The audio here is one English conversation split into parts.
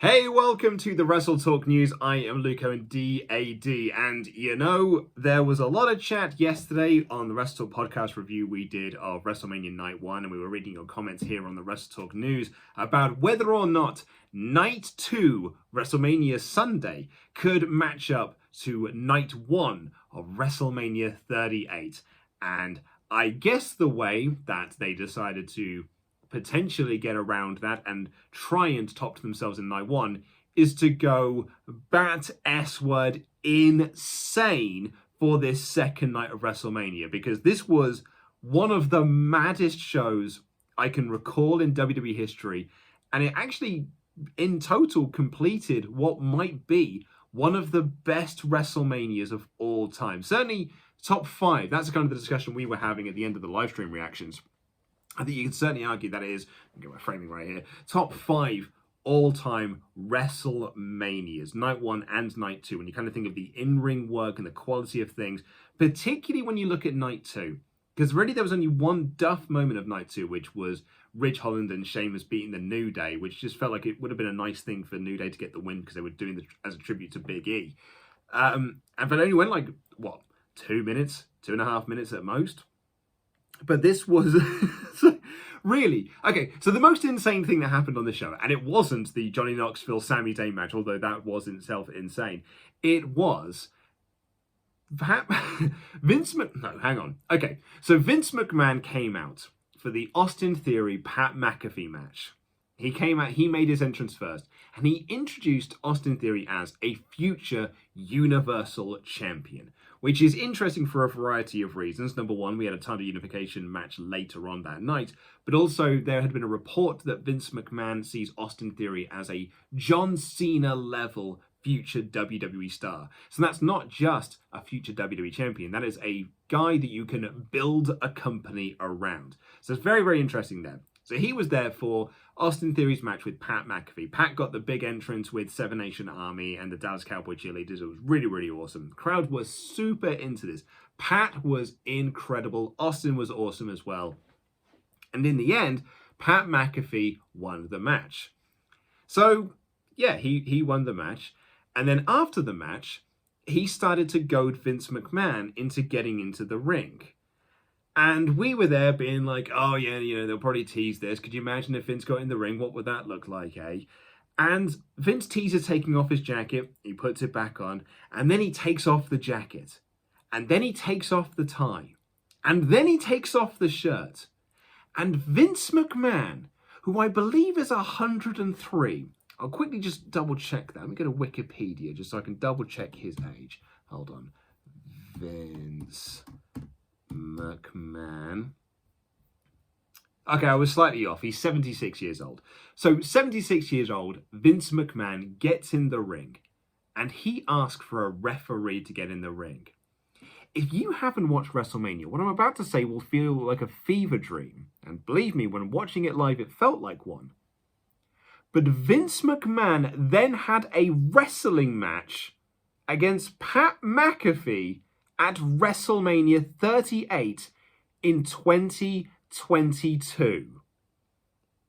Hey, welcome to the WrestleTalk News. I am Luco and DAD, and there was a lot of chat yesterday on the WrestleTalk podcast review we did of WrestleMania Night 1, and we were reading your comments here on the WrestleTalk News about whether or not Night 2, WrestleMania Sunday, could match up to Night 1 of WrestleMania 38. And I guess the way that they decided to potentially get around that and try and top themselves in night 1 is to go bat S-word insane for this second night of WrestleMania, because this was one of the maddest shows I can recall in WWE history, and it actually in total completed what might be one of the best WrestleManias of all time. Certainly top 5. That's kind of the discussion we were having at the end of the live stream reactions. I think you can certainly argue that it is, I'll get my framing right here, top 5 all-time WrestleManias, Night 1 and Night 2, when you kind of think of the in-ring work and the quality of things, particularly when you look at Night 2. Because really there was only one duff moment of Night 2, which was Ridge Holland and Sheamus beating the New Day, which just felt like it would have been a nice thing for New Day to get the win because they were doing it as a tribute to Big E. And but it only went like, 2 minutes, 2.5 minutes at most? But this was really okay. So the most insane thing that happened on the show, and it wasn't the Johnny Knoxville Sami Zayn match, although that was in itself insane. It was Vince McMahon came out for the Austin Theory Pat McAfee match. He came out, he made his entrance first, and he introduced Austin Theory as a future Universal Champion, which is interesting for a variety of reasons. Number one, we had a title unification match later on that night, but also there had been a report that Vince McMahon sees Austin Theory as a John Cena level future WWE star. So that's not just a future WWE champion, that is a guy that you can build a company around. So it's very, very interesting there. So he was there for Austin Theory's match with Pat McAfee. Pat got the big entrance with Seven Nation Army and the Dallas Cowboy cheerleaders. It was really, really awesome. The crowd was super into this. Pat was incredible. Austin was awesome as well. And in the end, Pat McAfee won the match. So, yeah, he won the match. And then after the match, he started to goad Vince McMahon into getting into the ring. And we were there being like, oh yeah, they'll probably tease this. Could you imagine if Vince got in the ring? What would that look like, eh? And Vince teases taking off his jacket. He puts it back on. And then he takes off the jacket. And then he takes off the tie. And then he takes off the shirt. And Vince McMahon, who I believe is 103. I'll quickly just double check that. Let me go to Wikipedia just so I can double check his age. Hold on. Vince McMahon. Okay, I was slightly off. He's 76 years old. So 76 years old, Vince McMahon gets in the ring and he asks for a referee to get in the ring. If you haven't watched WrestleMania, what I'm about to say will feel like a fever dream. And believe me, when watching it live, it felt like one. But Vince McMahon then had a wrestling match against Pat McAfee at WrestleMania 38 in 2022.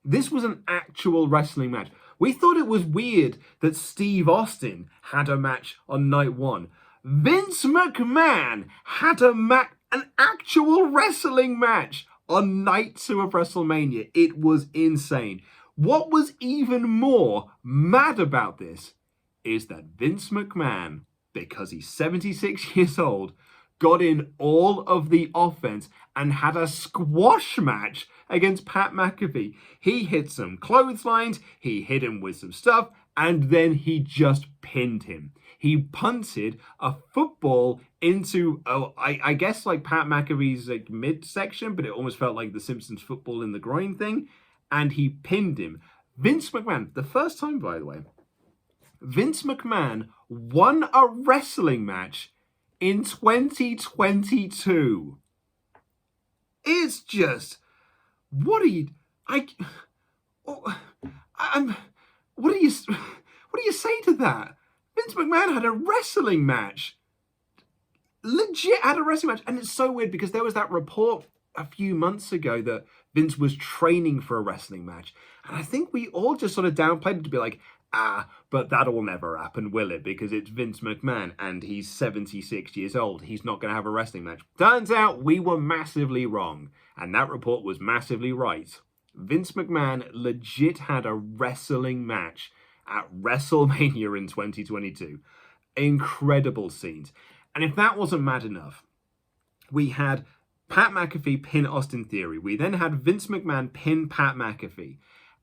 This was an actual wrestling match. We thought it was weird that Steve Austin had a match on night 1. Vince McMahon had an actual wrestling match on night 2 of WrestleMania. It was insane. What was even more mad about this is that Vince McMahon, because he's 76 years old, got in all of the offense and had a squash match against Pat McAfee. He hit some clotheslines, he hit him with some stuff, and then he just pinned him. He punted a football into, I guess like Pat McAfee's like midsection, but it almost felt like the Simpsons football in the groin thing, and he pinned him. Vince McMahon, the first time, by the way, Vince McMahon won a wrestling match in 2022. It's just, what do you say to that? Vince McMahon had a wrestling match. Legit had a wrestling match. And it's so weird because there was that report a few months ago that Vince was training for a wrestling match. And I think we all just sort of downplayed it to be like, But that'll never happen, will it? Because it's Vince McMahon and he's 76 years old. He's not going to have a wrestling match. Turns out we were massively wrong. And that report was massively right. Vince McMahon legit had a wrestling match at WrestleMania in 2022. Incredible scenes. And if that wasn't mad enough, we had Pat McAfee pin Austin Theory. We then had Vince McMahon pin Pat McAfee.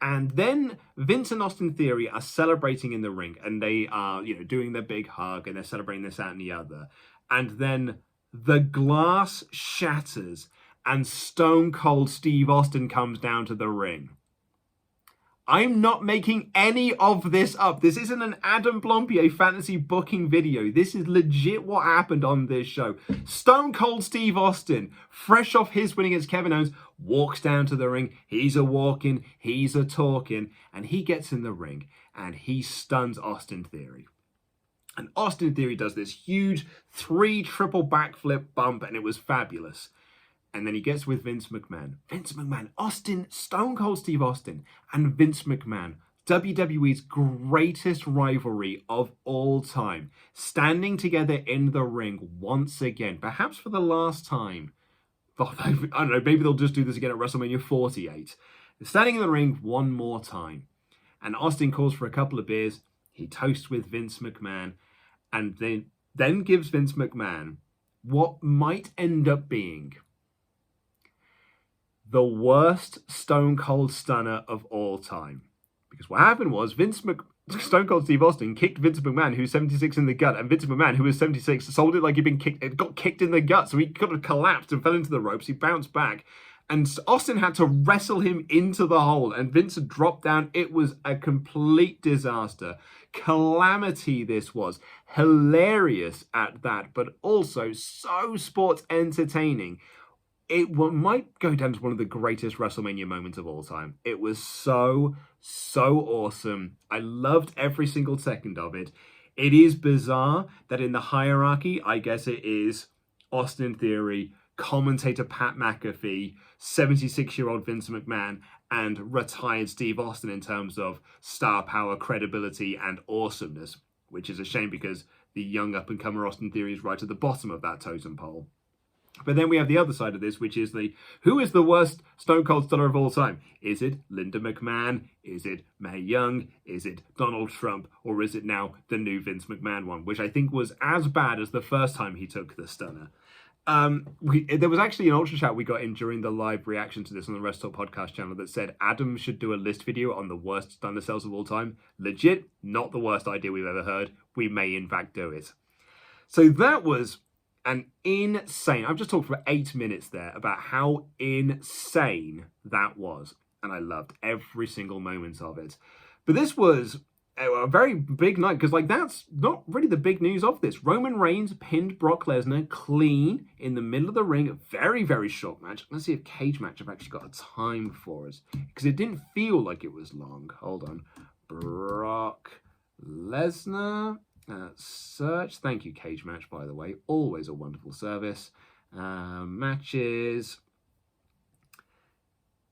And then Vince and Austin Theory are celebrating in the ring, and they are, doing their big hug, and they're celebrating this, that, and the other. And then the glass shatters, and Stone Cold Steve Austin comes down to the ring. I'm not making any of this up. This isn't an Adam Blompier fantasy booking video. This is legit what happened on this show. Stone Cold Steve Austin, fresh off his win against Kevin Owens, walks down to the ring. He's a walking, he's a talking, and he gets in the ring and he stuns Austin Theory. And Austin Theory does this huge 3 triple backflip bump, and it was fabulous. And then he gets with Vince McMahon. Vince McMahon, Austin, Stone Cold Steve Austin, and Vince McMahon, WWE's greatest rivalry of all time, standing together in the ring once again, perhaps for the last time. I don't know, maybe they'll just do this again at WrestleMania 48. They're standing in the ring one more time. And Austin calls for a couple of beers. He toasts with Vince McMahon, and then gives Vince McMahon what might end up being the worst Stone Cold Stunner of all time. Because what happened was Stone Cold Steve Austin kicked Vince McMahon, who's 76, in the gut, and Vince McMahon, who was 76, sold it like he'd been kicked. It got kicked in the gut, so he kind of collapsed and fell into the ropes. He bounced back, and Austin had to wrestle him into the hole, and Vince had dropped down. It was a complete disaster. Calamity this was. Hilarious at that, but also so sports entertaining. It might go down to one of the greatest WrestleMania moments of all time. It was so awesome. I loved every single second of it. It is bizarre that in the hierarchy, I guess it is Austin Theory, commentator Pat McAfee, 76-year-old Vince McMahon, and retired Steve Austin in terms of star power, credibility, and awesomeness, which is a shame because the young up-and-comer Austin Theory is right at the bottom of that totem pole. But then we have the other side of this, which is who is the worst Stone Cold Stunner of all time? Is it Linda McMahon? Is it Mae Young? Is it Donald Trump? Or is it now the new Vince McMahon one, which I think was as bad as the first time he took the stunner? There was actually an Ultra Chat we got in during the live reaction to this on the WrestleTalk podcast channel that said Adam should do a list video on the worst stunner cells of all time. Legit, not the worst idea we've ever heard. We may in fact do it. So that was an insane... I've just talked for 8 minutes there about how insane that was. And I loved every single moment of it. But this was a very big night, because that's not really the big news of this. Roman Reigns pinned Brock Lesnar clean in the middle of the ring. A very, very short match. Let's see if Cage Match have actually got a time for us, because it didn't feel like it was long. Hold on. Brock Lesnar... search. Thank you, Cage Match, by the way. Always a wonderful service. Matches.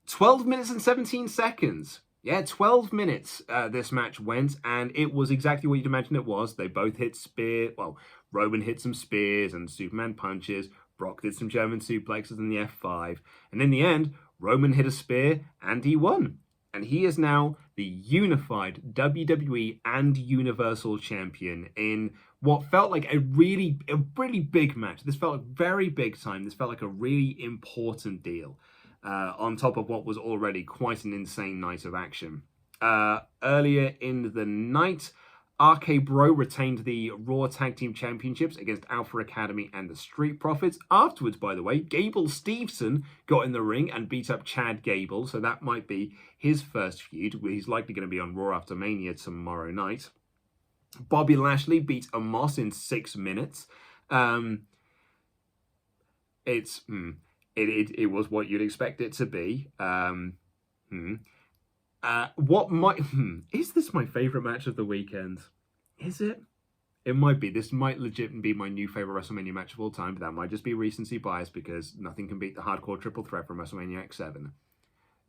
12 minutes and 17 seconds. Yeah, 12 minutes this match went, and it was exactly what you'd imagine it was. They both hit spear. Well, Roman hit some spears and Superman punches. Brock did some German suplexes in the F5. And in the end, Roman hit a spear, and he won. And he is now the unified WWE and Universal Champion in what felt like a really big match. This felt like very big time. This felt like a really important deal on top of what was already quite an insane night of action. Earlier in the night, RK Bro retained the Raw Tag Team Championships against Alpha Academy and the Street Profits. Afterwards, by the way, Gable Steveson got in the ring and beat up Chad Gable, so that might be his first feud. He's likely going to be on Raw after Mania tomorrow night. Bobby Lashley beat Omos in 6 minutes. It was what you'd expect it to be. Is this my favourite match of the weekend? Is it? It might be. This might legit be my new favourite WrestleMania match of all time, but that might just be recency bias because nothing can beat the hardcore triple threat from WrestleMania X7.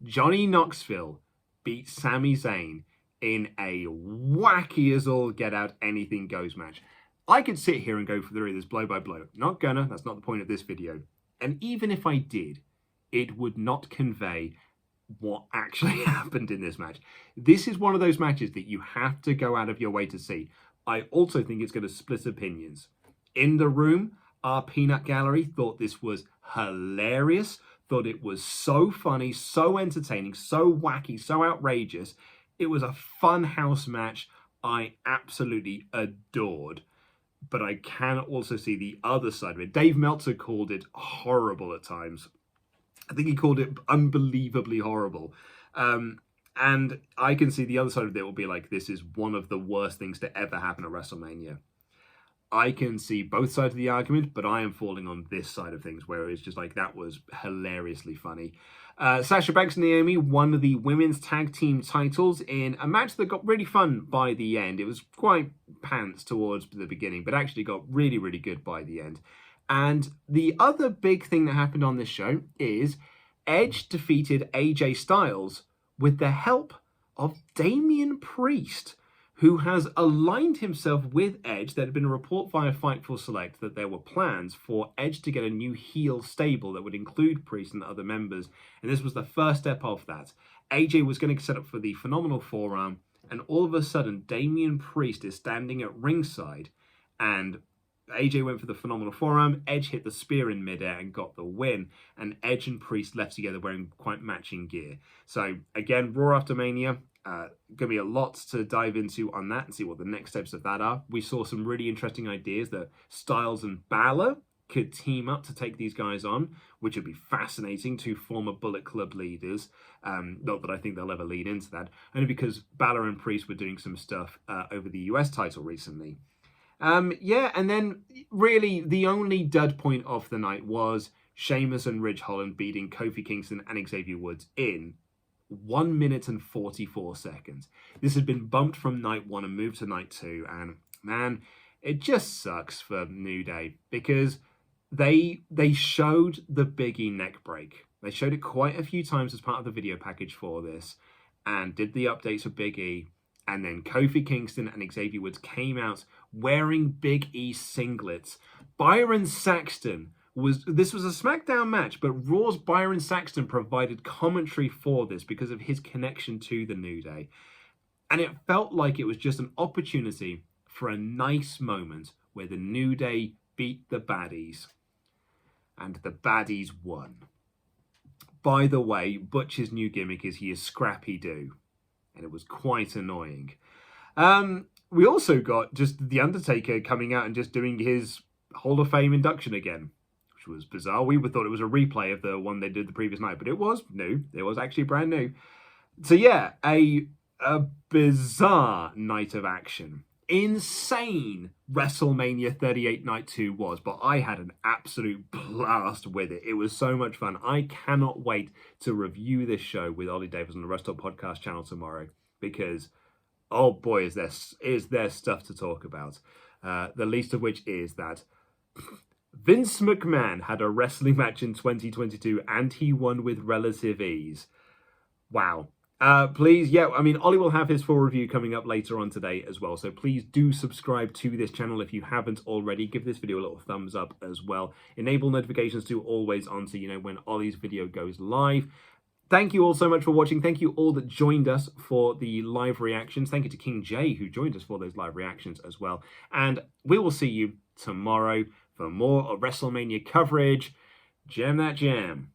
Johnny Knoxville beat Sami Zayn in a wacky as all get out, anything goes match. I could sit here and go through this blow by blow. Not gonna, that's not the point of this video. And even if I did, it would not convey what actually happened in this match. This is one of those matches that you have to go out of your way to see. I also think it's going to split opinions. In the room, our peanut gallery thought this was hilarious, thought it was so funny, so entertaining, so wacky, so outrageous. It was a fun house match I absolutely adored. But I can also see the other side of it. Dave Meltzer called it horrible at times. I think he called it unbelievably horrible. And I can see the other side of it will be like, this is one of the worst things to ever happen at WrestleMania. I can see both sides of the argument, but I am falling on this side of things, where it's just like, that was hilariously funny. Sasha Banks and Naomi won the women's tag team titles in a match that got really fun by the end. It was quite pants towards the beginning, but actually got really, really good by the end. And the other big thing that happened on this show is Edge defeated AJ Styles with the help of Damian Priest, who has aligned himself with Edge. There had been a report via Fightful Select that there were plans for Edge to get a new heel stable that would include Priest and other members, and this was the first step of that. AJ was going to set up for the Phenomenal Forearm, and all of a sudden Damian Priest is standing at ringside, and AJ went for the Phenomenal Forearm, Edge hit the spear in midair and got the win, and Edge and Priest left together wearing quite matching gear. So again, Raw after Mania, going to be a lot to dive into on that and see what the next steps of that are. We saw some really interesting ideas that Styles and Balor could team up to take these guys on, which would be fascinating. Two former Bullet Club leaders. Not that I think they'll ever lead into that, only because Balor and Priest were doing some stuff over the US title recently. Yeah, and then really the only dud point of the night was Sheamus and Ridge Holland beating Kofi Kingston and Xavier Woods in 1 minute and 44 seconds. This had been bumped from night 1 and moved to night 2, and man, it just sucks for New Day, because they showed the Big E neck break. They showed it quite a few times as part of the video package for this, and did the updates for Big E. And then Kofi Kingston and Xavier Woods came out wearing Big E singlets. Byron Saxton this was a SmackDown match, but Raw's Byron Saxton provided commentary for this because of his connection to the New Day. And it felt like it was just an opportunity for a nice moment where the New Day beat the baddies. And the baddies won. By the way, Butch's new gimmick is he is Scrappy-Doo. And it was quite annoying. We also got just The Undertaker coming out and just doing his Hall of Fame induction again, which was bizarre. We thought it was a replay of the one they did the previous night, but it was new. It was actually brand new. So yeah, a bizarre night of action. Insane WrestleMania 38 Night 2 was, but I had an absolute blast with it. It was so much fun. I cannot wait to review this show with Ollie Davis on the WrestleTalk podcast channel tomorrow, because, oh boy, is there stuff to talk about. The least of which is that Vince McMahon had a wrestling match in 2022 and he won with relative ease. Wow. Please, yeah, I mean, Ollie will have his full review coming up later on today as well, so please do subscribe to this channel if you haven't already. Give this video a little thumbs up as well. Enable notifications to always on so you know when Ollie's video goes live. Thank you all so much for watching. Thank you all that joined us for the live reactions. Thank you to King Jay who joined us for those live reactions as well. And we will see you tomorrow for more of WrestleMania coverage. Jam that jam.